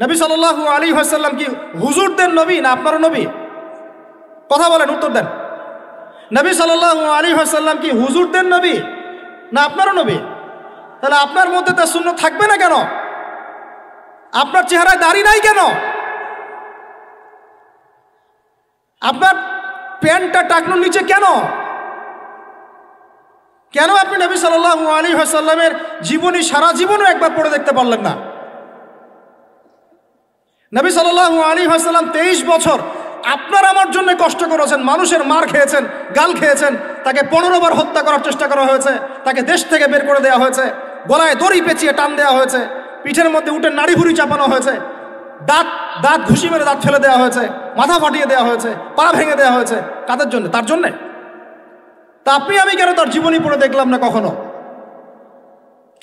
নবী সাল্লাল্লাহু আলাইহি ওয়াসাল্লাম কি হুজুরদের নবী না আপনারও নবী? কথা বলেন, উত্তর দেন। নবী সাল্লাল্লাহু আলাইহি ওয়াসাল্লাম কি হুজুরদের নবী না আপনারও নবী? তাহলে আপনার মধ্যে তার সুন্নাত থাকবে না কেন? আপনার চেহারায় দাড়ি নাই কেন? আপনার প্যান্টটা টাকনোর নিচে কেন? কেন আপনি নবী সাল্লাল্লাহু আলাইহি ওয়াসাল্লামের জীবনী সারা জীবনও একবার পড়ে দেখতে পারলেন না? নবী সাল্লাল্লাহু আলাইহি ওয়াসাল্লাম 23 বছর আপনার আমার জন্য কষ্ট করেছেন, মানুষের মার খেয়েছেন, গাল খেয়েছেন, তাকে 15 বার হত্যা করার চেষ্টা করা হয়েছে, তাকে দেশ থেকে বের করে দেওয়া হয়েছে, গলায় দড়ি পেঁচিয়ে টান দেওয়া হয়েছে, পিঠের মধ্যে উঠে নাড়ি ভুড়ি চাপানো হয়েছে, দাঁত ঘুষি মেরে দাঁত ফেলে দেওয়া হয়েছে, মাথা ফাটিয়ে দেওয়া হয়েছে, পা ভেঙে দেওয়া হয়েছে। কাদের জন্য? তার জন্যে। তা আপনি আমি কেন তার জীবনী পড়ে দেখলাম না কখনো?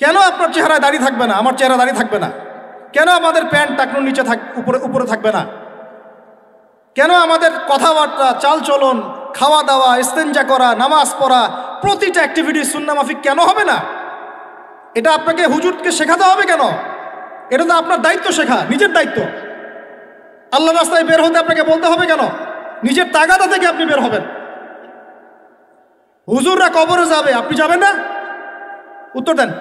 কেন আপনার চেহারায় দাড়ি থাকবে না, আমার চেহারা দাড়ি থাকবে না? কেন আমাদের প্যান্ট টাকনোর নিচে উপরে থাকবে না? কেন আমাদের কথাবার্তা, চালচলন, খাওয়া দাওয়া, ইস্তেঞ্জা করা, নামাজ পড়া, প্রতিটা অ্যাক্টিভিটি সুন্নাহ মাফিক কেন হবে না? এটা আপনাকে হুজুরকে শেখাতে হবে কেন? এটা তো আপনার দায়িত্ব, শেখা নিজের দায়িত্ব। আল্লাহ রাস্তায় বের হতে আপনাকে বলতে হবে কেন? নিজের তাগাদা থেকে আপনি বের হবেন। হুজুররা কবরে যাবে, আপনি যাবেন না? উত্তর দেন।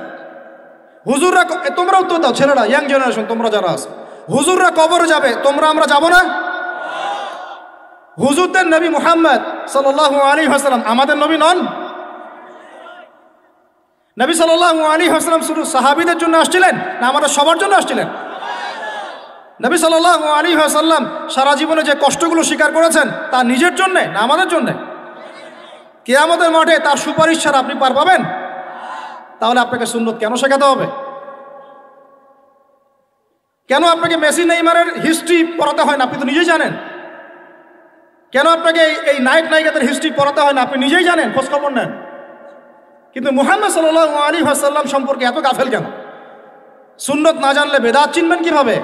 হুজুররা, তোমরা উত্তর দাও, ছেলেরা, ইয়াং জেনারেশন, তোমরা যারা আছো, হুজুররা কবরে যাবে, আমরা যাব না? হুজুরদের নবী মুহাম্মদ সাল্লাল্লাহু আলাইহি ওয়াসাল্লাম আমাদের নবী নন? নবী সাল্লাল্লাহু আলাইহি ওয়াসাল্লাম শুধু সাহাবীদের জন্য আসছিলেন না আমাদের সবার জন্য আসছিলেন? নবী সাল্লাল্লাহু আলাইহি ওয়াসাল্লাম সারা জীবনে যে কষ্টগুলো স্বীকার করেছেন তা নিজের জন্যে না আমাদের জন্যে? কিয়ামতের মাঠে তার সুপারিশ ছাড়া আপনি পার পাবেন? তাহলে আপনাকে সুন্নত কেন শেখাতে হবে? কেন আপনাকে মেসি নেইমারের হিস্ট্রি পড়াতে হয় না? আপনি তো নিজেই জানেন। কেন আপনাকে এই নায়িকাদের হিস্ট্রি পড়াতে হয় না? আপনি নিজেই জানেন, খোঁজ খবর নেন। কিন্তু মুহাম্মদ সাল্লাল্লাহু আলাইহি ওয়াসাল্লাম সম্পর্কে এত গাফেল কেন? সুন্নত না জানলে বেদাত চিনবেন কিভাবে?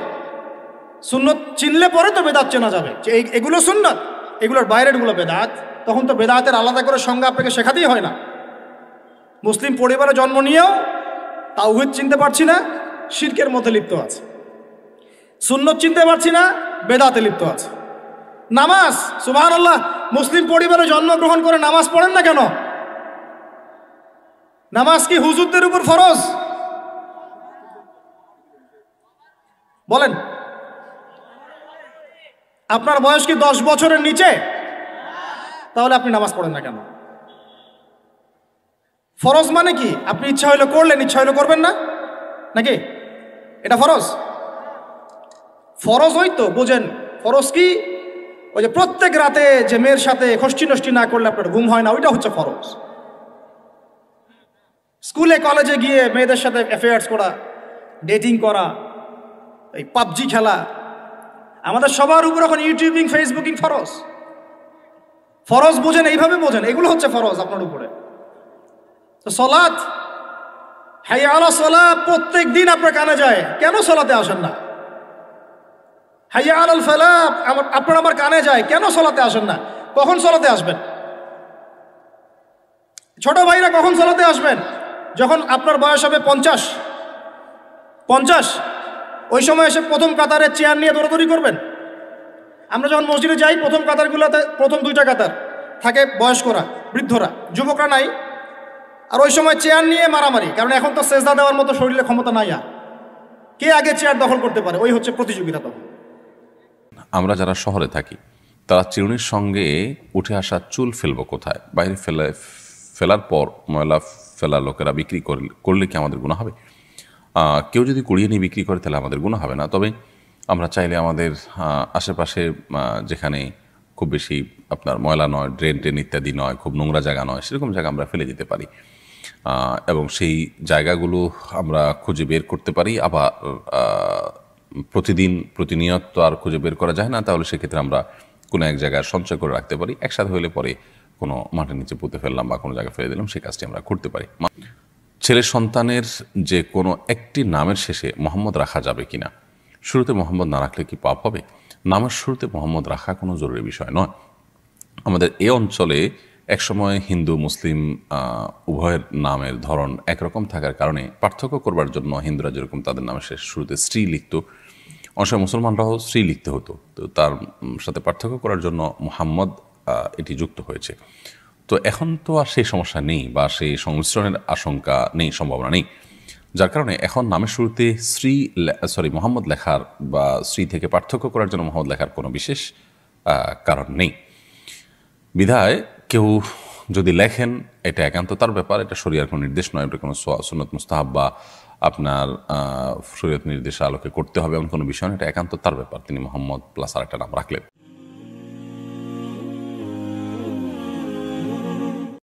সুন্নত চিনলে পরে তো বেদাত চেনা যাবে যে এগুলো সুন্নত, এগুলোর বাইরেরগুলো বেদাত। তখন তো বেদাতের আলাদা করে সংজ্ঞা আপনাকে শেখাতেই হয় না। মুসলিম পরিবারে জন্ম নিয়েও তাওহীদ চিনতে পারছি না, শিরকের মধ্যে লিপ্ত আছে। সুন্নত চিনতে পারছি না, বেদাতে লিপ্ত আছে। নামাজ, সুবহানাল্লাহ, মুসলিম পরিবারে জন্মগ্রহণ করে নামাজ পড়েন না কেন? নামাজ কি হুজুরদের উপর ফরজ? বলেন। আপনার বয়স কি 10 বছরের নিচে? তাহলে আপনি নামাজ পড়েন না কেন? ফরজ মানে কি? আপনি ইচ্ছা হইলে করলেন, ইচ্ছা হইলে করবেন না, নাকি? এটা ফরজ? ফরজ হয়তো বোঝেন। ফরজ কি? ওই যে প্রত্যেক রাতে যে মেয়ের সাথে খষ্টি নষ্টি না করলে আপনার ঘুম হয় না, ওইটা হচ্ছে ফরজ। স্কুলে কলেজে গিয়ে মেয়েদের সাথে অ্যাফেয়ার্স করা, ডেটিং করা, এই পাবজি খেলা, আমাদের সবার উপর এখন ইউটিউবিং, ফেসবুকিং ফরজ। ফরজ বোঝেন, এইভাবে বোঝেন, এগুলো হচ্ছে ফরজ আপনার উপরে। তো সলাত, হাইয়া আলা সালাহ, প্রত্যেক দিন আপনার কানে যায়, কেন সলাতে আসেন না? হাইয়া আলাল ফালাহ আপনার আমার কানে যায়, কেন সলাতে আসেন না? কখন সলাতে আসবেন? ছোট ভাইরা কখন সলাতে আসবেন? যখন আপনার বয়স হবে 50, ওই সময় এসে প্রথম কাতারের চেয়ার নিয়ে দৌড়াদৌড়ি করবেন। আমরা যখন মসজিদে যাই, প্রথম কাতারগুলোতে প্রথম 2টা কাতার থাকে বয়স্করা, বৃদ্ধরা, যুবকরা নাই। আর ওই সময় চেয়ার নিয়ে মারামারি, কারণ এখন তো সেজদা দেওয়ার মতো শরীরে ক্ষমতা নাই। আর কে আগে চেয়ার দখল করতে পারে, ওই হচ্ছে প্রতিযোগিতা। তখন আমরা যারা শহরে থাকি তারা চিরুনির সঙ্গে উঠে আসা চুল ফেলবো কোথায়? বাইরে ফেলার পর ময়লা ফেলা লোকেরা বিক্রি করলে কি আমাদের গুনাহ হবে? কেউ যদি কুড়িয়ে নিয়ে বিক্রি করে তাহলে আমাদের গুনাহ হবে না। তবে আমরা চাইলে আমাদের আশেপাশে যেখানে খুব বেশি আপনার ময়লা নয়, ড্রেন ইত্যাদি নয়, খুব নোংরা জায়গা নয়, সেরকম জায়গা আমরা ফেলে দিতে পারি এবং সেই জায়গাগুলো আমরা খুঁজে বের করতে পারি। আবার প্রতিনিয়ত তো আর খুঁজে বের করা যায় না, তাহলে সেক্ষেত্রে আমরা কোনো এক জায়গায় সঞ্চয় করে রাখতে পারি। একসাথে হলে পরে কোনো মাটির নিচে পুঁতে ফেললাম বা কোনো জায়গায় ফেলে দিলাম, সেই কাজটি আমরা করতে পারি। ছেলে সন্তানের যে কোনো একটি নামের শেষে মোহাম্মদ রাখা যাবে কিনা? শুরুতে মোহাম্মদ না রাখলে কি পাপ হবে? নামের শুরুতে মোহাম্মদ রাখা কোনো জরুরি বিষয় নয়। আমাদের এই অঞ্চলে একসময় হিন্দু মুসলিম উভয়ের নামের ধরন একরকম থাকার কারণে পার্থক্য করবার জন্য হিন্দুরা যেরকম তাদের নামের শেষ শুরুতে স্ত্রী লিখত, অনেক সময় মুসলমানরাও শ্রী লিখতে হতো, তো তার সাথে পার্থক্য করার জন্য মুহাম্মদ এটি যুক্ত হয়েছে। তো এখন তো আর সেই সমস্যা নেই বা সেই সংমিশ্রণের আশঙ্কা নেই, সম্ভাবনা নেই, যার কারণে এখন নামের শুরুতে মোহাম্মদ লেখার বা শ্রী থেকে পার্থক্য করার জন্য মোহাম্মদ লেখার কোনো বিশেষ কারণ নেই। বিধায় কেউ যদি লেখেন এটা একান্ত তার ব্যাপার, এটা শরীয়তের কোনো নির্দেশ নয়, এটা কোনো সুন্নত মুস্তাহাব বা আপনার শরীয়ত নির্দেশ আলোকে করতে হবে এমন কোনো বিষয় নয়, এটা একান্ত তার ব্যাপার। তিনি মোহাম্মদ প্লাস আর একটা নাম রাখলেন।